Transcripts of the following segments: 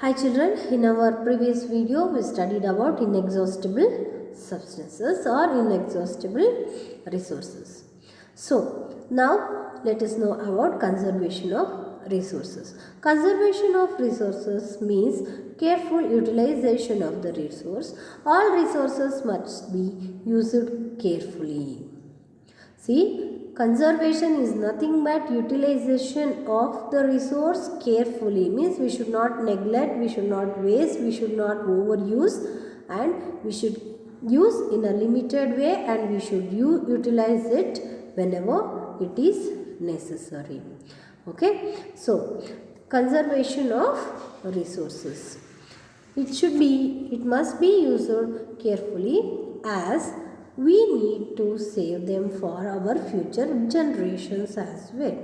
Hi children, in our previous video we studied about inexhaustible substances or inexhaustible resources. So now let us know about conservation of resources. Conservation of resources means careful utilization of the resource. All resources must be used carefully. See, conservation is nothing but utilization of the resource carefully. Means we should not neglect, we should not waste, we should not overuse, and we should use in a limited way, and we should utilize it whenever it is necessary. Okay, so conservation of resources. It must be used carefully, as we need to save them for our future generations as well.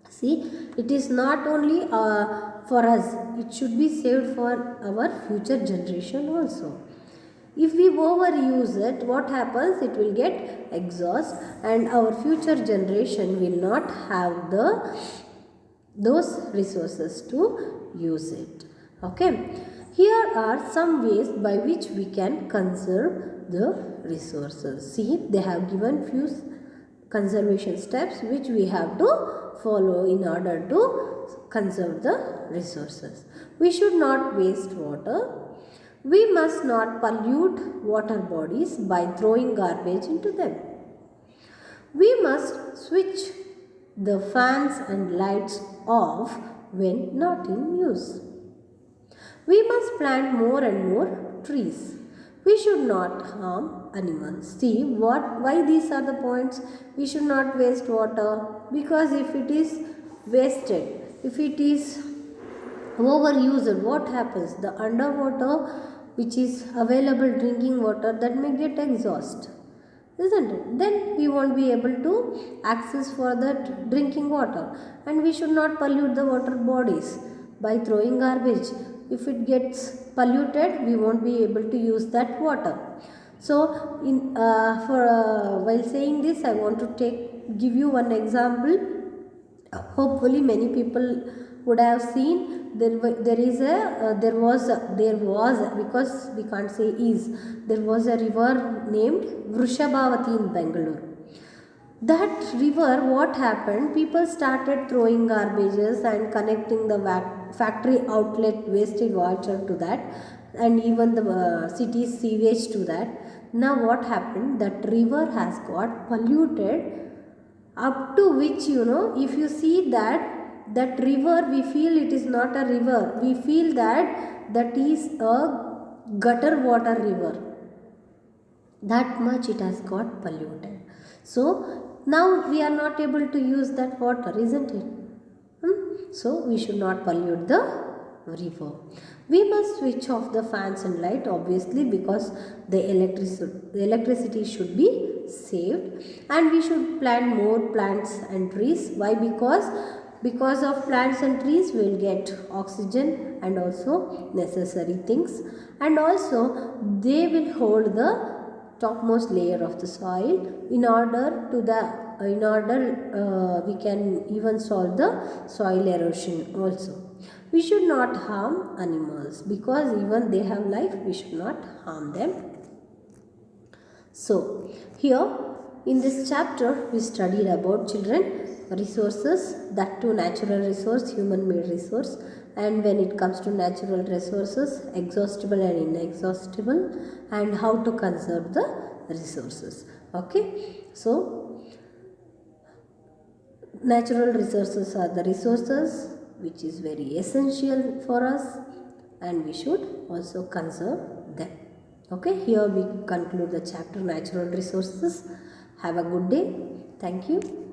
See, it is not only for us, it should be saved for our future generation also. If we overuse it, what happens? It will get exhaust, and our future generation will not have those resources to use it. Okay. Here are some ways by which we can conserve the resources. See, they have given few conservation steps which we have to follow in order to conserve the resources. We should not waste water. We must not pollute water bodies by throwing garbage into them. We must switch the fans and lights off when not in use. We must plant more and more trees. We should not harm animals. See why these are the points. We should not waste water, because if it is wasted, if it is overused, what happens? The underwater which is available drinking water, that may get exhaust, isn't it? Then we won't be able to access for that drinking water, and we should not pollute the water bodies by throwing garbage. If it gets polluted, we won't be able to use that water. So while saying this, I want to give you one example. Hopefully many people would have seen. There was because we can't say is, there was a river named Vrushabhavati in Bangalore. That river, what happened? People started throwing garbages and connecting the factory outlet wasted water to that, and even the city's sewage to that. Now what happened? That river has got polluted, up to which, if you see that river, we feel it is not a river. We feel that is a gutter water river. That much it has got polluted. So now we are not able to use that water, isn't it? So we should not pollute the river. We must switch off the fans and light, obviously, because the electricity should be saved, and we should plant more plants and trees. Why? Because of plants and trees we will get oxygen and also necessary things, and also they will hold the topmost layer of the soil in order we can even solve the soil erosion also. We should not harm animals, because even they have life, we should not harm them. So here in this chapter we studied about, children, resources, that too natural resource, human made resource, and when it comes to natural resources, exhaustible and inexhaustible, and how to conserve the resources. Okay, so natural resources are the resources which is very essential for us, and we should also conserve them. Okay, here we conclude the chapter natural resources. Have a good day. Thank you.